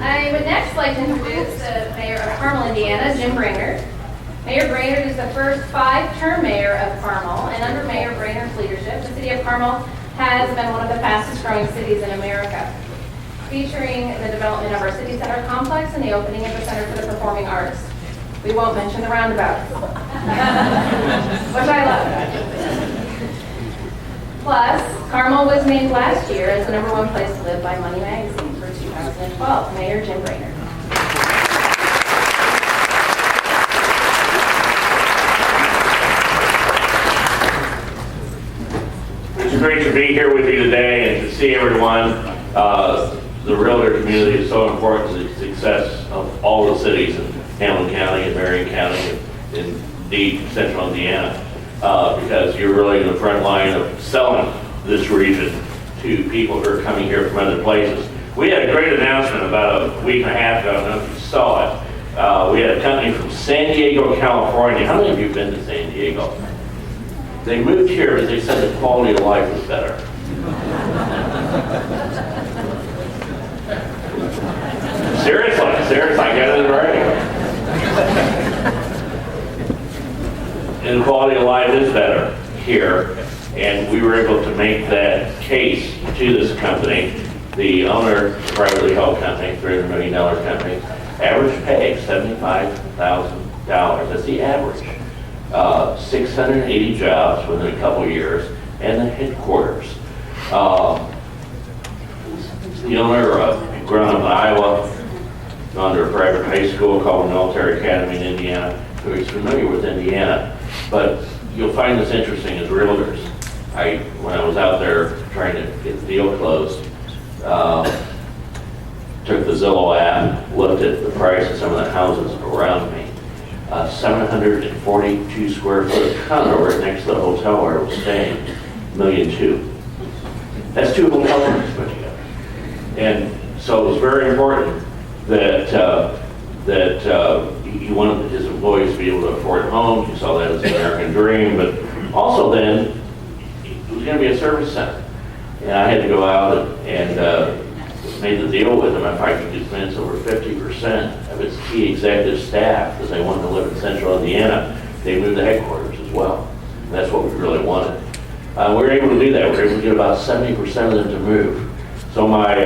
I would next like to introduce the mayor of Carmel, Indiana, Jim Brainard. Mayor Brainard is the first 5-term mayor of Carmel, and under Mayor Brainard's leadership, the city of Carmel has been one of the fastest growing cities in America, featuring the development of our city center complex and the opening of the Center for the Performing Arts. We won't mention the roundabouts, which I love. Plus, Carmel was named last year as the #1 place to live by Money Magazine for 2012. Mayor Jim Brainard. It's great to be here with you today and to see everyone. The realtor community is so important to the success of all the cities in Hamilton County and Marion County and indeed Central Indiana, because you're really in the front line of selling this region to people who are coming here from other places. We had a great announcement about a week and a half ago. I don't know if you saw it. We had a company from San Diego, California. How many of you have been to San Diego? They moved here because they said the quality of life was better. Seriously, I got it in writing. And the quality of life is better here, and we were able to make that case to this company. The owner, privately held company, $300 million company, average pay $75,000. That's the average. 680 jobs within a couple of years, and the headquarters. The owner, grown up in Iowa, gone to a private high school called Military Academy in Indiana, so he's familiar with Indiana. But you'll find this interesting as realtors. When I was out there trying to get the deal closed, took the Zillow app, looked at the price of some of the houses around me. 742 square foot condo right next to the hotel where I was staying, $1.2 million. That's 2 hotel rooms put together. And so it was very important that he wanted his employees to be able to afford homes. You saw that as an American dream, but also then it was going to be a service center. And I had to go out and made the deal with him if I could convince over 50% of its key executive staff, because they wanted to live in Central Indiana, they moved the headquarters as well. And that's what we really wanted. We were able to do that. We were able to get about 70% of them to move. So my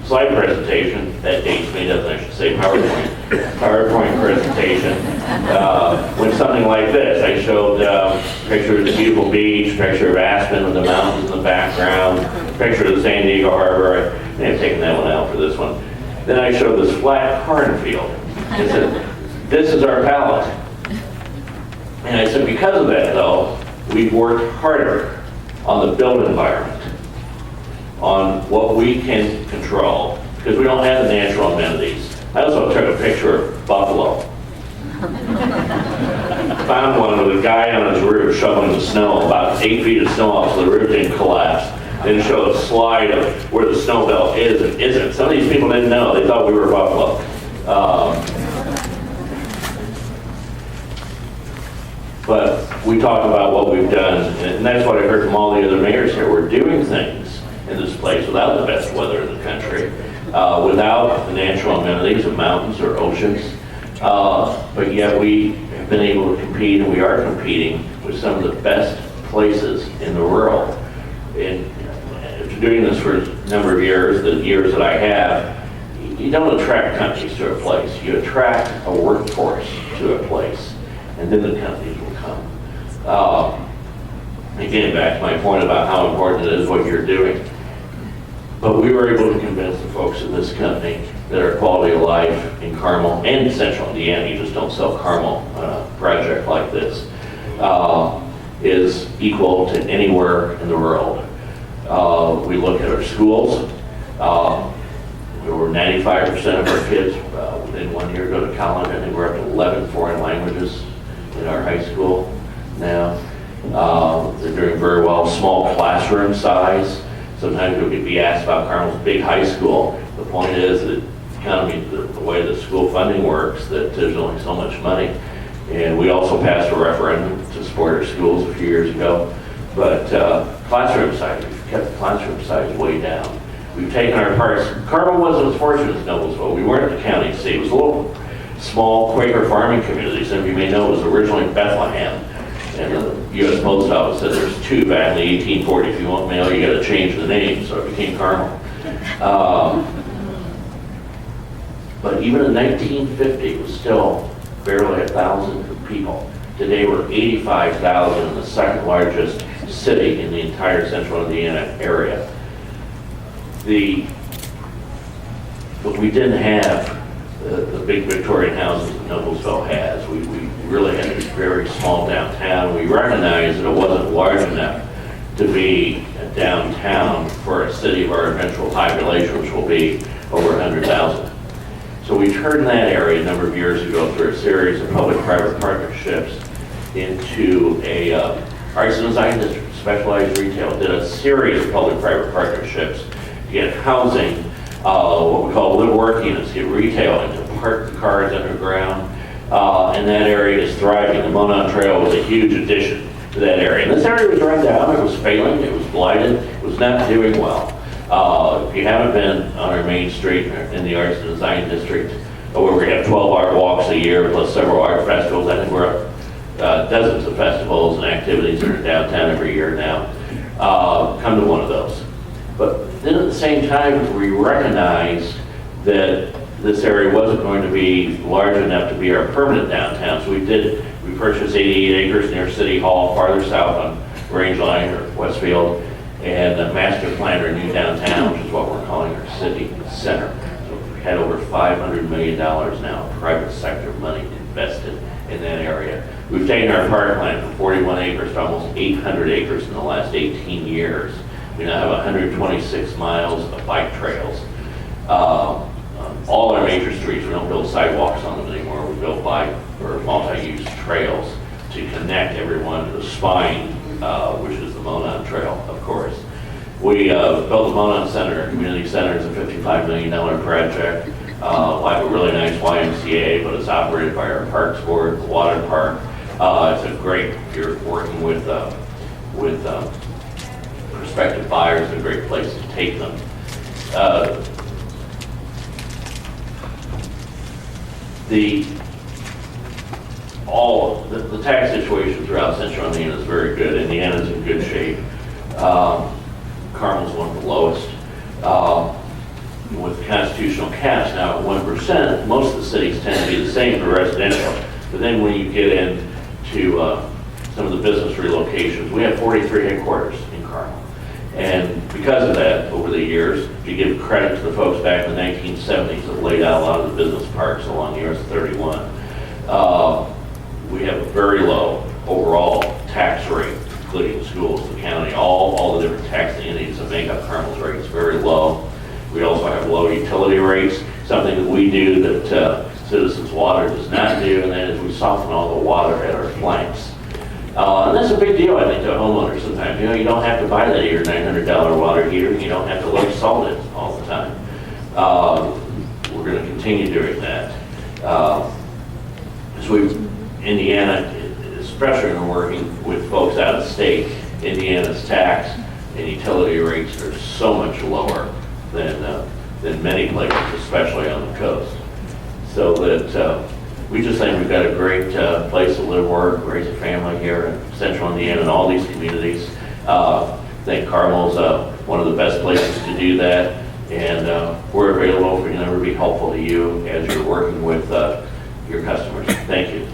slide presentation, that dates me, doesn't I should say PowerPoint presentation, went something like this. I showed pictures of the beautiful beach, picture of Aspen with the mountains in the background, picture of the San Diego Harbor. I may have taken that one out for this one. Then I showed this flat cornfield and said, this is our palette. And I said, because of that though, we've worked harder on the built environment, on what we can control, because we don't have the natural amenities. I also took a picture of buffalo. Found one with a guy on his roof shoveling the snow, about 8 feet of snow off so the roof didn't collapse. Then showed a slide of where the snow belt is and isn't. Some of these people didn't know. They thought we were buffalo. But we talk about what we've done, and that's what I heard from all the other mayors here. We're doing things in this place without the best weather in the country, without the natural amenities of mountains or oceans, but yet we have been able to compete, and we are competing with some of the best places in the world. And after doing this for a number of years, the years that I have, you don't attract companies to a place. You attract a workforce to a place, and then the companies will come. Again, back to my point about how important it is what you're doing. But we were able to convince the folks in this company that our quality of life in Carmel and Central Indiana, you just don't sell Carmel on a project like this, is equal to anywhere in the world. We look at our schools. Over 95% of our kids within 1 year go to college. I think we're up to 11 foreign languages in our high school now. They're doing very well. Small classroom size. Sometimes we could be asked about Carmel's big high school. The point is that economy, the way the school funding works, that there's only so much money. And we also passed a referendum to support our schools a few years ago. But classroom size, we've kept the classroom size way down. We've taken our parks. Carmel wasn't as fortunate as Noblesville. We weren't the county seat. It was a little small Quaker farming community. Some of you may know it was originally Bethlehem. And the U.S. Post Office said there's two back in the 1840s. If you want mail, you got to change the name. So it became Carmel. But even in 1950, it was still barely 1,000 people. Today we're 85,000 in the second largest city in the entire central Indiana area. But we didn't have the big Victorian houses that Noblesville has. We really had a very small downtown. We recognized that it wasn't large enough to be a downtown for a city of our eventual population, which will be over 100,000. So we turned that area a number of years ago through a series of public-private partnerships into a arts and design district, specialized retail. Did a series of public-private partnerships to get housing, what we call live work units, get retail, and to park the cars underground. And that area is thriving. The Monon Trail was a huge addition to that area. And this area was run down, it was failing, it was blighted, it was not doing well. If you haven't been on our main street in the Arts and Design District, where we have 12 art walks a year plus several art festivals, I think we're up dozens of festivals and activities that are downtown every year now, come to one of those. But then at the same time, we recognized that this area wasn't going to be large enough to be our permanent downtown. So we purchased 88 acres near City Hall, farther south on Range Line or Westfield, and master planned our new downtown, which is what we're calling our city center. So we've had over $500 million now of private sector money invested in that area. We've taken our park plan from 41 acres to almost 800 acres in the last 18 years. We now have 126 miles of bike trails. All our major streets, we don't build sidewalks on them anymore. We build bike or multi-use trails to connect everyone to the spine, which is the Monon Trail, of course. We built the Monon Center, community center. It's a $55 million project. Like a really nice YMCA, but it's operated by our Parks Board, the water park. It's a great, if you're working with prospective buyers, a great place to take them. The tax situation throughout central Indiana is very good. Indiana's in good shape. Carmel's one of the lowest. With constitutional caps now at 1%, most of the cities tend to be the same for residential. But then when you get into some of the business relocations, we have 43 headquarters in Carmel. And because of that, over the years, to give credit to the folks back in the 1970s that laid out a lot of the business parks along the US 31, we have a very low overall tax rate, including the schools, the county, all the different tax entities that make up Carmel's rate is very low. We also have low utility rates, something that we do that Citizens Water does not do, and that is we soften all the water at our flanks. And that's a big deal, I think, to homeowners sometimes. You don't have to buy that $800 or $900 water heater, and you don't have to load salt it all the time. We're going to continue doing that. Indiana, especially when we're working with folks out of state, Indiana's tax and utility rates are so much lower than many places, especially on the coast. So that we just think we've got a great place to live, work, raise a family here in central Indiana and all these communities. I think Carmel's one of the best places to do that, and we're available if we can ever be helpful to you as you're working with your customers. Thank you.